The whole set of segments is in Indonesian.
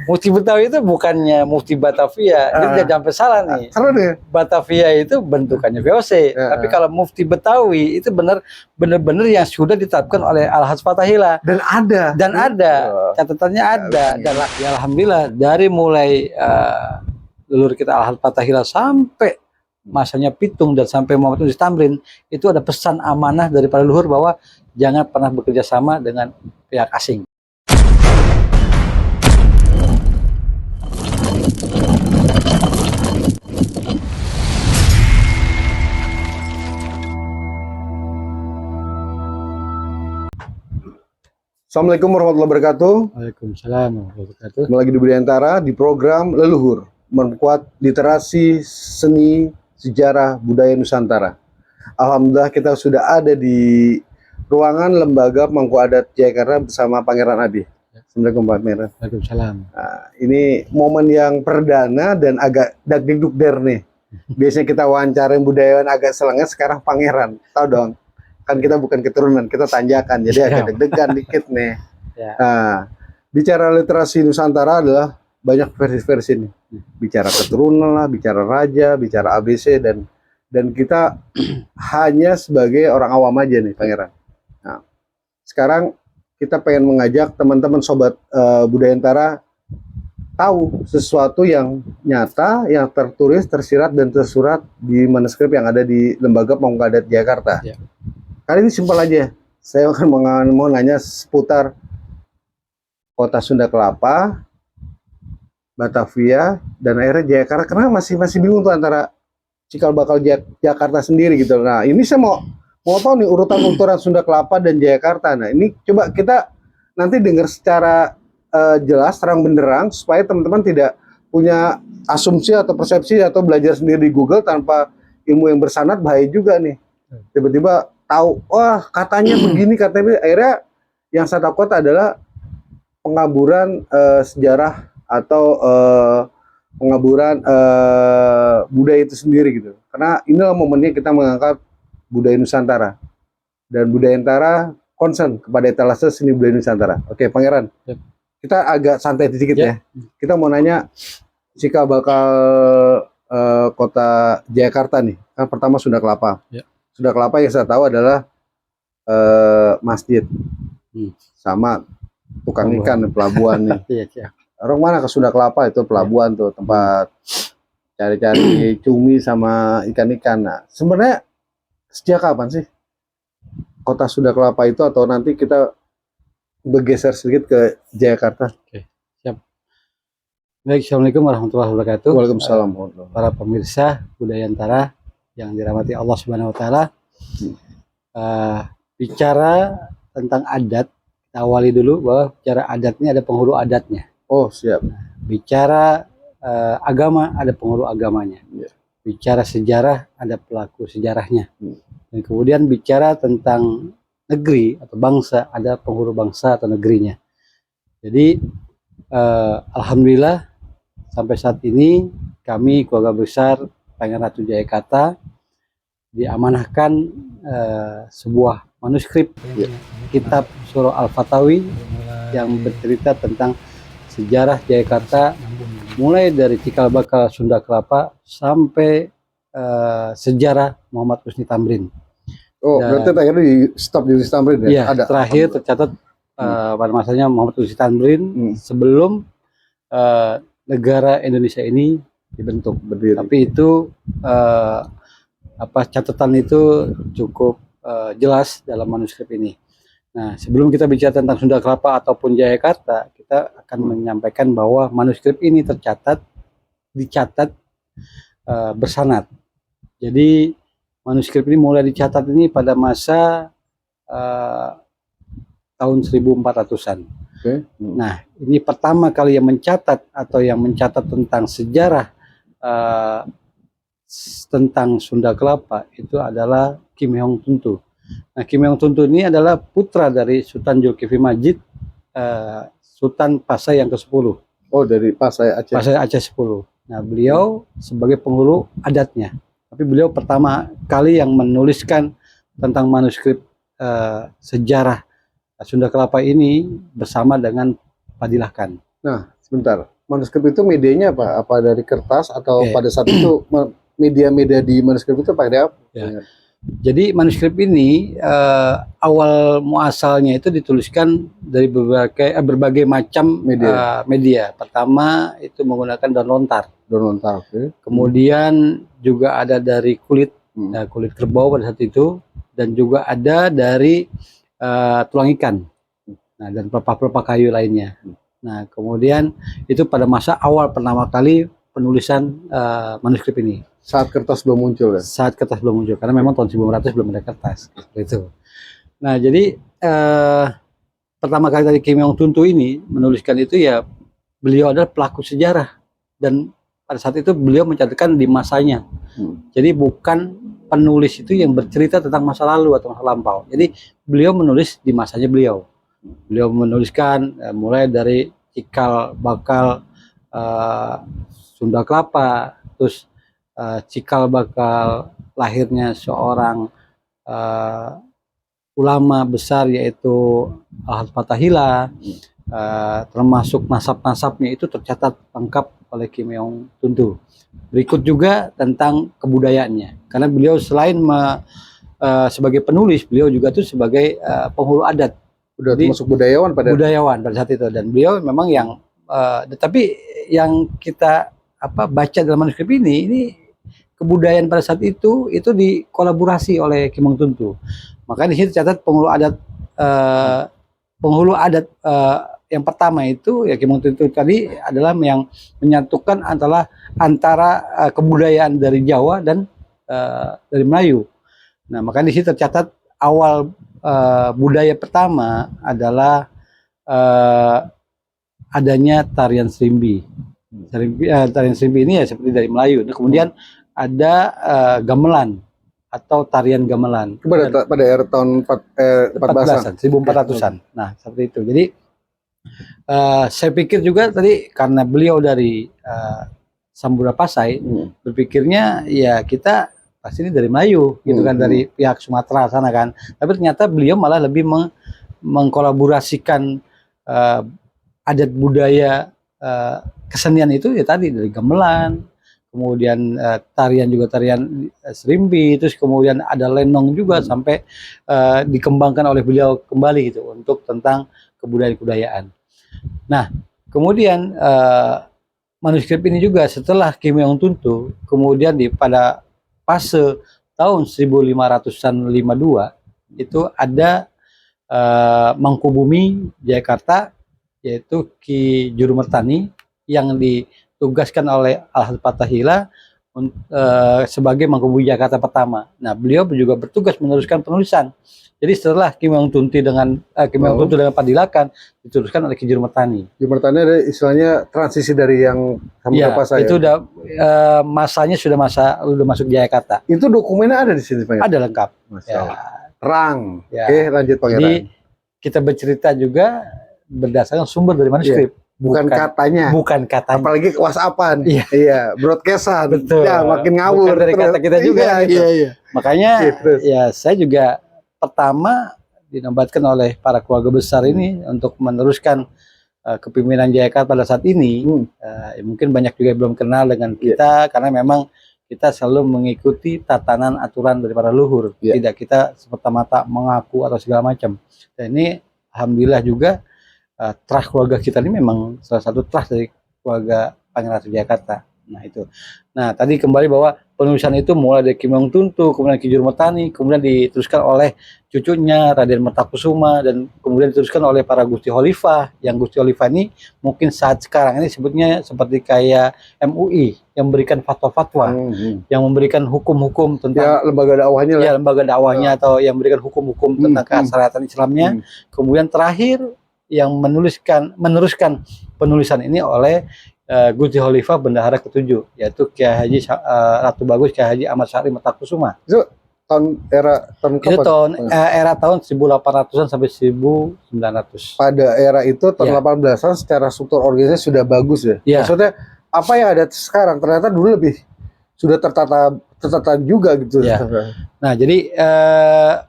Mufti Betawi itu bukannya Mufti Batavia, ini udah sampai salah nih. Salah deh. Batavia itu bentukannya VOC, tapi kalau Mufti Betawi itu benar-benar yang sudah ditetapkan oleh Al-Haj Fathahillah. Dan ada. Catatannya ada. Dan ya, alhamdulillah dari mulai leluhur kita Al-Haj Fathahillah sampai masanya Pitung dan sampai Muhammad Yunus Tamrin itu ada pesan amanah dari para leluhur bahwa jangan pernah bekerja sama dengan pihak asing. Assalamualaikum warahmatullahi wabarakatuh. Waalaikumsalam warahmatullahi wabarakatuh. Kembali lagi di Budayantara di program Leluhur, memperkuat literasi, seni, sejarah, budaya Nusantara. Alhamdulillah kita sudah ada di ruangan Lembaga Pemangku Adat Jayakarta bersama Pangeran Adi. Assalamualaikum Pak Pangeran. Waalaikumsalam. Nah, ini momen yang perdana dan agak dagdikdukder nih. Biasanya kita wawancarain budayawan agak selenget, sekarang Pangeran. Tahu dong? Kan kita bukan keturunan, kita tanjakan, jadi agak deg-degan dikit nih. Nah, bicara literasi Nusantara adalah banyak versi-versi nih. Bicara keturunan lah, bicara raja, bicara ABC, dan kita hanya sebagai orang awam aja nih, Pangeran. Nah, sekarang kita pengen mengajak teman-teman sobat Budayantara tahu sesuatu yang nyata, yang tertulis, tersirat, dan tersurat di manuskrip yang ada di Lembaga Pemangku Adat Jakarta. Kali ini simpel aja, saya akan mau nanya seputar kota Sunda Kelapa, Batavia, dan akhirnya Jayakarta. Karena masih bingung tuh antara cikal bakal Jakarta sendiri gitu. Nah ini saya mau tahu nih urutan Sunda Kelapa dan Jayakarta. Nah ini coba kita nanti dengar secara jelas, terang benderang, supaya teman-teman tidak punya asumsi atau persepsi atau belajar sendiri di Google tanpa ilmu yang bersanad, bahaya juga nih. Tiba-tiba tahu, wah katanya begini, katanya akhirnya yang saya takut adalah pengaburan sejarah atau pengaburan budaya itu sendiri gitu. Karena inilah momennya kita mengangkat budaya Nusantara, dan Budayantara concern kepada etalase seni budaya Nusantara. Oke, Pangeran, kita agak santai sedikit ya. Kita mau nanya cikal bakal kota Jayakarta nih. Kan pertama Sunda Kelapa. Sunda Kelapa yang saya tahu adalah masjid sama tukang ikan, pelabuhan nih. Orang mana ke Sunda Kelapa itu pelabuhan tuh, tempat cari-cari cumi sama ikan-ikan. Nah, sebenarnya sejak kapan sih kota Sunda Kelapa itu, atau nanti kita bergeser sedikit ke Jayakarta? Oke, siap. Baik, Assalamualaikum warahmatullahi wabarakatuh. Waalaikumsalam. Para pemirsa Budayantara yang dirahmati Allah Subhanahu Wa Taala, bicara tentang adat, kita awali dulu bahwa bicara adat ini ada penghulu adatnya. Oh siap. Bicara agama ada penghulu agamanya. Bicara sejarah ada pelaku sejarahnya. Dan kemudian bicara tentang negeri atau bangsa ada penghulu bangsa atau negerinya. Jadi alhamdulillah sampai saat ini kami keluarga besar Pangeran Ratu Jayakarta diamanahkan sebuah manuskrip kitab Surah Al-Fatawi yang bercerita tentang sejarah Jayakarta mulai dari cikal bakal Sunda Kelapa sampai sejarah Muhammad Husni Tamrin. Oh, berarti akhirnya di stop di Husni Tamrin ya? Iya, ada. Terakhir tercatat pada masanya Muhammad Husni Tamrin sebelum negara Indonesia ini dibentuk. Berdiri. Tapi itu catatan itu cukup jelas dalam manuskrip ini. Nah, sebelum kita bicara tentang Sunda Kelapa ataupun Jayakarta, kita akan menyampaikan bahwa manuskrip ini dicatat bersanad. Jadi manuskrip ini mulai dicatat ini pada masa tahun 1400-an. Nah, ini pertama kali yang mencatat tentang sejarah tentang Sunda Kelapa itu adalah Kim Hong Tuntu. Nah, Kim Yong Tuntu ini adalah putra dari Sultan Zulkifli Majid, Sultan Pasai yang ke-10. Oh, dari Pasai Aceh. Pasai Aceh 10. Nah, beliau sebagai penghulu adatnya. Tapi beliau pertama kali yang menuliskan tentang manuskrip sejarah Sunda Kelapa ini bersama dengan Fadilah Khan. Nah, sebentar. Manuskrip itu medianya apa? Apa dari kertas atau Oke. pada saat itu media-media di manuskrip itu pakai apa? Ya. Jadi manuskrip ini awal muasalnya itu dituliskan dari berbagai macam media. Pertama itu menggunakan daun lontar. Daun lontar. Okay. Kemudian juga ada dari kulit, kulit kerbau pada saat itu, dan juga ada dari tulang ikan. Nah, dan pelepah-pelepah kayu lainnya. Nah, kemudian itu pada masa awal pertama kali penulisan manuskrip ini. Saat kertas belum muncul ya? Saat kertas belum muncul, karena memang tahun 1900 belum ada kertas. Gitu. Nah, jadi pertama kali tadi Kim Yong Tuntu ini menuliskan itu ya, beliau adalah pelaku sejarah. Dan pada saat itu beliau mencatatkan di masanya. Jadi bukan penulis itu yang bercerita tentang masa lalu atau masa lampau. Jadi beliau menulis di masanya beliau. Beliau menuliskan mulai dari cikal bakal Sunda Kelapa, terus cikal bakal lahirnya seorang ulama besar yaitu Al-Hadj Fathahillah, termasuk nasab-nasabnya itu tercatat lengkap oleh Kim Yong Tuntu. Berikut juga tentang kebudayaannya, karena beliau selain sebagai penulis, beliau juga tuh sebagai penghulu adat. Udah Jadi, termasuk budayawan pada saat itu, dan beliau memang yang tapi yang kita baca dalam manuskrip ini kebudayaan pada saat itu dikolaborasi oleh Kim Yong Tuntu. Makanya di sini tercatat penghulu adat yang pertama itu ya Kim Yong Tuntu tadi adalah yang menyatukan antara kebudayaan dari Jawa dan dari Melayu. Nah, makanya di sini tercatat awal budaya pertama adalah adanya tarian serimbi. Tarian serimbi ini ya seperti dari Melayu. Nah, kemudian ada gamelan atau tarian gamelan. Pada era tahun 14-an. 1400-an. Nah, seperti itu. Jadi saya pikir juga tadi karena beliau dari Samudra Pasai, berpikirnya ya kita pasti ini dari Melayu gitu kan, dari pihak Sumatera sana kan. Tapi ternyata beliau malah lebih mengkolaborasikan adat budaya kesenian itu ya tadi dari gamelan, kemudian tarian serimbi, terus kemudian ada lenong juga sampai dikembangkan oleh beliau kembali gitu untuk tentang kebudayaan. Nah, kemudian manuskrip ini juga setelah Kim Yong Tuntu, kemudian pada fase tahun 1500-an 52 itu ada Mangkubumi Jayakarta, yaitu Ki Jurumertani yang ditugaskan oleh Al-Hadj Fathahillah sebagai Mangkubumi Jakarta pertama. Nah, beliau juga bertugas meneruskan penulisan. Jadi setelah Kim Yong Tuntu dengan Fadilah Khan dituliskan oleh Ki Jurumertani. Jurumertani ada istilahnya transisi dari yang Samudra Pasai. Itu udah masanya sudah masuk Jayakarta. Itu dokumennya ada di sini, Pak? Ada lengkap. Terang. Ya. Oke, lanjut Pak. Jadi kita bercerita juga berdasarkan sumber dari manuskrip. Bukan katanya. Apalagi WhatsApp-an. Iya, broadcast-an. Betul. Ya, makin ngawur. Bukan dari kata kita juga. Iya. Makanya ya saya juga pertama dinobatkan oleh para keluarga besar ini untuk meneruskan kepemimpinan Jayakarta pada saat ini. Mungkin banyak juga yang belum kenal dengan kita karena memang kita selalu mengikuti tatanan aturan dari para leluhur. Tidak kita semata-mata mengaku atau segala macam. Dan ini alhamdulillah juga trust keluarga kita ini memang salah satu trust dari keluarga Pangeran Ratu Jayakarta. Nah itu. Nah tadi kembali bahwa penulisan itu mulai dari Kim Yong Tuntu, kemudian Ki Jurumertani, kemudian diteruskan oleh cucunya Raden Mertakusuma, dan kemudian diteruskan oleh para Gusti Khalifah. Yang Gusti Khalifah ini mungkin saat sekarang ini sebutnya seperti kayak MUI yang memberikan fatwa-fatwa, yang memberikan hukum-hukum tentang lembaga dakwahnya. Ya, lembaga dakwahnya atau yang memberikan hukum-hukum tentang kesyariatan Islamnya. Kemudian terakhir yang meneruskan penulisan ini oleh Gusti Khalifah Bendahara ke-7, yaitu Kiai Haji Ratu Bagus Kiai Haji Ahmad Syarif Mertakusuma. tahun Itu kapan? era tahun 1800-an sampai 1900. Pada era itu tahun Ya. 18-an secara struktur organisasi sudah bagus ya. Ya. Maksudnya apa yang ada sekarang ternyata dulu lebih sudah tertata juga gitu. Ya. Nah, jadi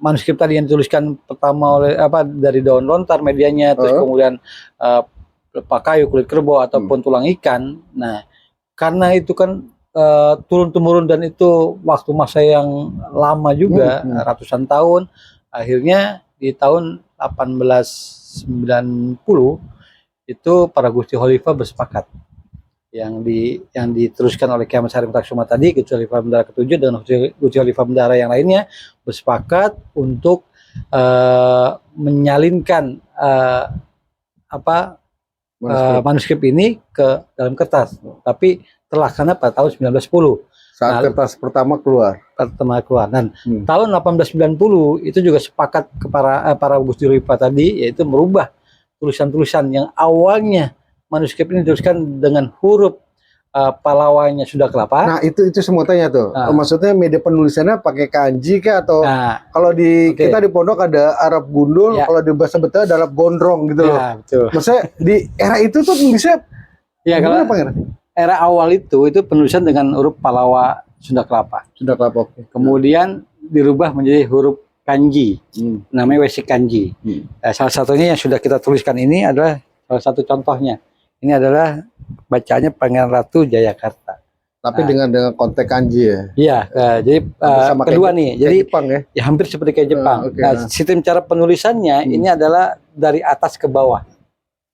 manuskrip tadi yang dituliskan pertama oleh dari daun lontar medianya, terus kemudian kayu, kulit kerbau ataupun tulang ikan. Nah, karena itu kan turun temurun dan itu waktu masa yang lama juga, ratusan tahun. Akhirnya di tahun 1890 itu para Gusti Khalifah bersepakat yang diteruskan oleh Kiai Haji Sarim Taksuma tadi, Gusti Khalifah Bendara ke-7 dan Gusti Khalifah Bendara yang lainnya bersepakat untuk menyalinkan manuskrip ini ke dalam kertas. Tapi terlaksana pada tahun 1910 saat kertas pertama keluar. Dan tahun 1890 itu juga sepakat ke para Gusti Khalifah tadi, yaitu merubah tulisan-tulisan yang awalnya manuskrip ini dituliskan dengan huruf Palawanya Sunda Kelapa. Nah, itu semua tanya tuh. Maksudnya media penulisannya pakai kanji kah atau kalau kita di pondok ada Arab gundul, kalau di bahasa Betawi ada Arab gondrong gitu loh. Betul. Maksudnya di era itu tuh bisa kalau era awal itu penulisan dengan huruf Palawa Sunda Kelapa. Sunda Kelapa. Kemudian dirubah menjadi huruf kanji. Namanya Wesi Kanji. Salah satunya yang sudah kita tuliskan ini adalah salah satu contohnya. Ini adalah bacanya Pangeran Ratu Jayakarta. Tapi dengan konteks kanji ya. Iya, jadi kedua nih. Jadi Jepang ya. Hampir seperti kayak Jepang. Sistem cara penulisannya ini adalah dari atas ke bawah.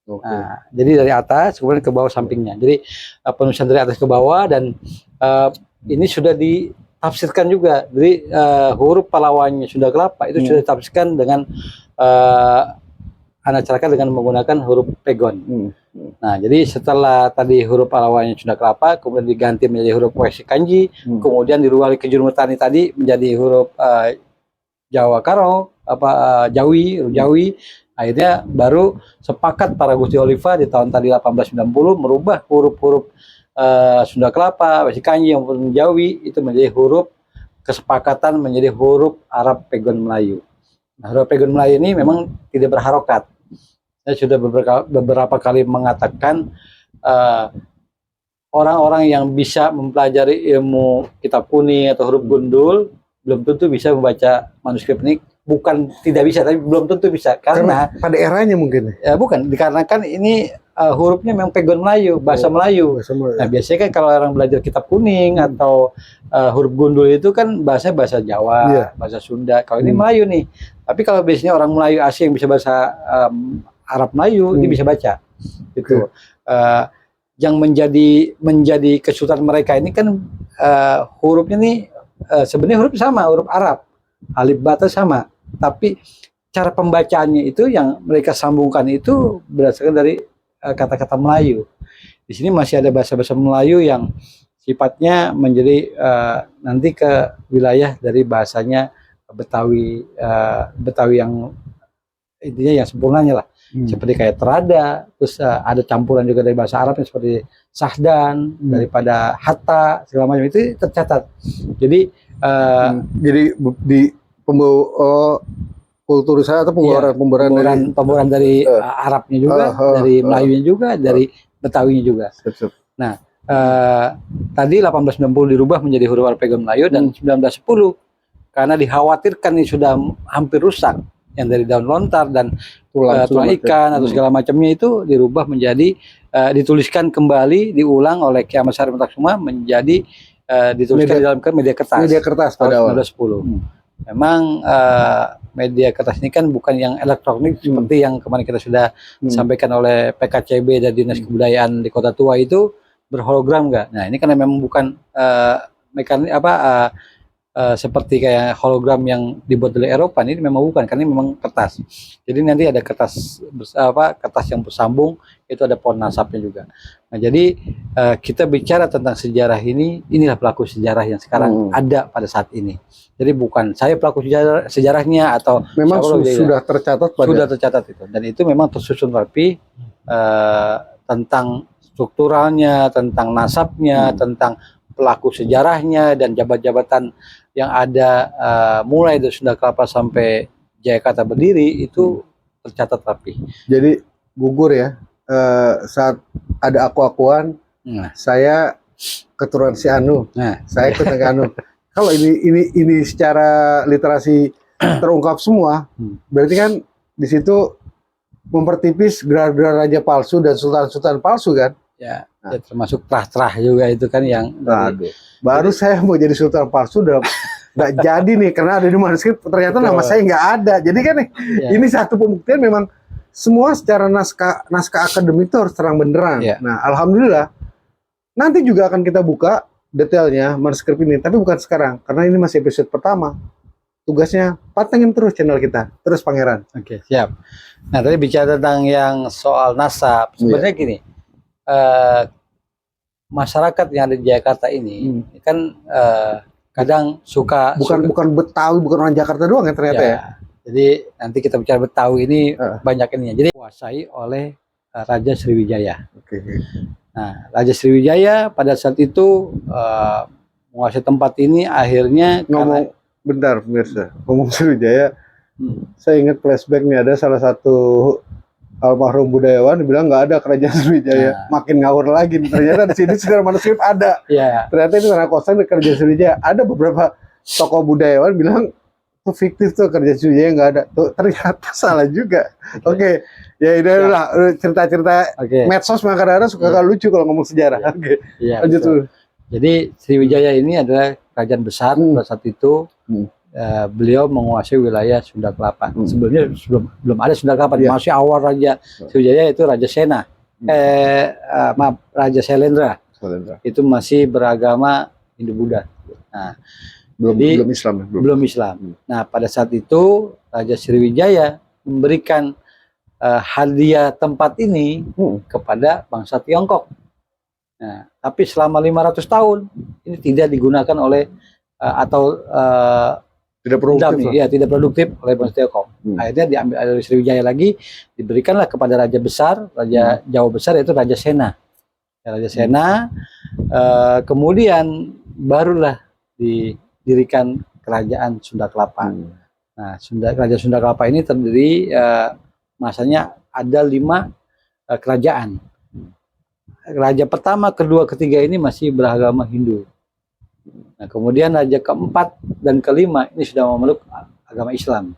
Nah, jadi dari atas kemudian ke bawah sampingnya. Jadi penulisan dari atas ke bawah dan ini sudah ditafsirkan juga. Jadi huruf Palawanya Sunda Kelapa itu sudah ditafsirkan dengan anacaraka dengan menggunakan huruf pegon. Nah, jadi setelah tadi huruf Palawanya Sunda Kelapa kemudian diganti menjadi huruf Wesi Kanji, kemudian dirubah ke Jurumutani tadi menjadi huruf Jawa Karo, Jawi. Akhirnya baru sepakat para Gusti Khalifah di tahun tadi 1890 merubah huruf-huruf Sunda Kelapa, Wesi Kanji yang Jawi itu menjadi huruf kesepakatan menjadi huruf Arab Pegon Melayu. Nah, huruf Pegon Melayu ini memang tidak berharokat. Saya sudah beberapa kali mengatakan orang-orang yang bisa mempelajari ilmu kitab kuning atau huruf gundul belum tentu bisa membaca manuskrip ini. Bukan tidak bisa, tapi belum tentu bisa karena pada eranya mungkin. Ya bukan, dikarenakan ini hurufnya memang Pegon Melayu, bahasa Melayu. Nah, biasanya kan kalau orang belajar kitab kuning atau huruf gundul itu kan bahasa Jawa, bahasa Sunda. Kalau ini Melayu nih. Tapi kalau biasanya orang Melayu asing yang bisa bahasa Arab Melayu, dia bisa baca. Gitu. Yang menjadi kesulitan mereka ini kan hurufnya nih sebenarnya huruf sama, huruf Arab. Alif bata sama. Tapi cara pembacaannya itu yang mereka sambungkan itu berdasarkan dari kata-kata Melayu. Di sini masih ada bahasa-bahasa Melayu yang sifatnya menjadi nanti ke wilayah dari bahasanya Betawi yang intinya yang sempurnanya lah. Seperti kayak terada, terus ada campuran juga dari bahasa Arab seperti sahdan, daripada hatta segala macam itu tercatat. Jadi di kultur saya atau pembuaran dari Arabnya juga, dari Melayunya juga, dari Betawinya juga. Nah, tadi 1890 dirubah menjadi huruf Arab Pegon Melayu dan 1910 karena dikhawatirkan ini sudah hampir rusak yang dari daun lontar dan tulang ikan atau segala macamnya itu dirubah menjadi dituliskan kembali diulang oleh Kiai Haji Sarim Taksuma menjadi dituliskan di dalam media kertas pada awal 1910. Memang media kertas ini kan bukan yang elektronik seperti yang kemarin kita sudah sampaikan oleh PKCB dan Dinas Kebudayaan di Kota Tua itu berhologram enggak. Nah, ini karena memang bukan mekanik seperti kayak hologram yang dibuat dari Eropa, ini memang bukan, karena ini memang kertas. Jadi nanti ada kertas yang bersambung, itu ada pohon nasabnya juga. Nah, jadi kita bicara tentang sejarah ini, inilah pelaku sejarah yang sekarang ada pada saat ini. Jadi bukan saya pelaku sejarahnya atau memang sudah tercatat itu, dan itu memang tersusun rapi tentang strukturalnya, tentang nasabnya, tentang pelaku sejarahnya dan jabatan yang ada mulai dari Sunda Kelapa sampai Jayakarta berdiri itu tercatat rapi. Jadi gugur ya, saat ada aku-akuan, Nah, saya keturunan si Anu, nah, saya keturunan Anu. Kalau ini secara literasi terungkap semua, berarti kan di situ mempertipis gelar-gelar raja palsu dan sultan-sultan palsu kan? ya, ya termasuk terah-terah juga itu kan yang Aduh. Baru saya mau jadi sultan palsu udah nggak jadi nih karena ada di manuskrip ternyata nama saya nggak ada. Jadi kan nih, ini satu pembuktian memang semua secara naskah akademik itu harus terang benderang. Ya. Nah, alhamdulillah nanti juga akan kita buka detailnya manuskrip ini, tapi bukan sekarang karena ini masih episode pertama. Tugasnya pantengin terus channel kita, terus Pangeran. Oke, siap. Nah, tadi bicara tentang yang soal nasab, sebenarnya gini, masyarakat yang ada di Jakarta ini kan kadang suka bukan Betawi, bukan orang Jakarta doang ya ternyata ya. Jadi nanti kita bicara Betawi ini banyak ininya. Jadi dikuasai oleh Raja Sriwijaya. Oke. Nah, Raja Sriwijaya pada saat itu menguasai tempat ini akhirnya ngomong bentar pemirsa, ngomong Sriwijaya, saya ingat flashback nih ada salah satu almarhum budayawan bilang nggak ada kerajaan Sriwijaya, makin ngawur lagi. Ternyata di sini secara manuskrip ada. Ternyata itu tanah kosong di kerajaan Sriwijaya. Ada beberapa tokoh budayawan bilang itu fiktif tuh, kerajaan Sriwijaya nggak ada. Tuh ternyata salah juga. Oke. Ya ini adalah cerita-cerita medsos kadang-kadang suka lucu kalau ngomong sejarah. Oke. Lanjut dulu. Jadi Sriwijaya ini adalah kerajaan besar pada saat itu. Beliau menguasai wilayah Sunda Kelapa. Sebelumnya belum ada Sunda Kelapa, masih awal Raja Sriwijaya itu Raja Sena. Maaf, Raja Sailendra. Itu masih beragama Hindu-Buddha. Nah, belum Islam. Belum Islam. Nah, pada saat itu Raja Sriwijaya memberikan hadiah tempat ini kepada bangsa Tiongkok. Nah, tapi selama 500 tahun ini tidak digunakan oleh tidak produktif oleh bangsa Tiongkok. Akhirnya diambil dari Sriwijaya lagi, diberikanlah kepada raja besar, raja Jawa besar yaitu Raja Sena. Raja Sena, kemudian barulah didirikan kerajaan Sunda Kelapa. Nah, kerajaan Sunda Kelapa ini terdiri masanya ada 5 kerajaan. Raja pertama, kedua, ketiga ini masih beragama Hindu. Nah, kemudian raja keempat dan kelima ini sudah memeluk agama Islam.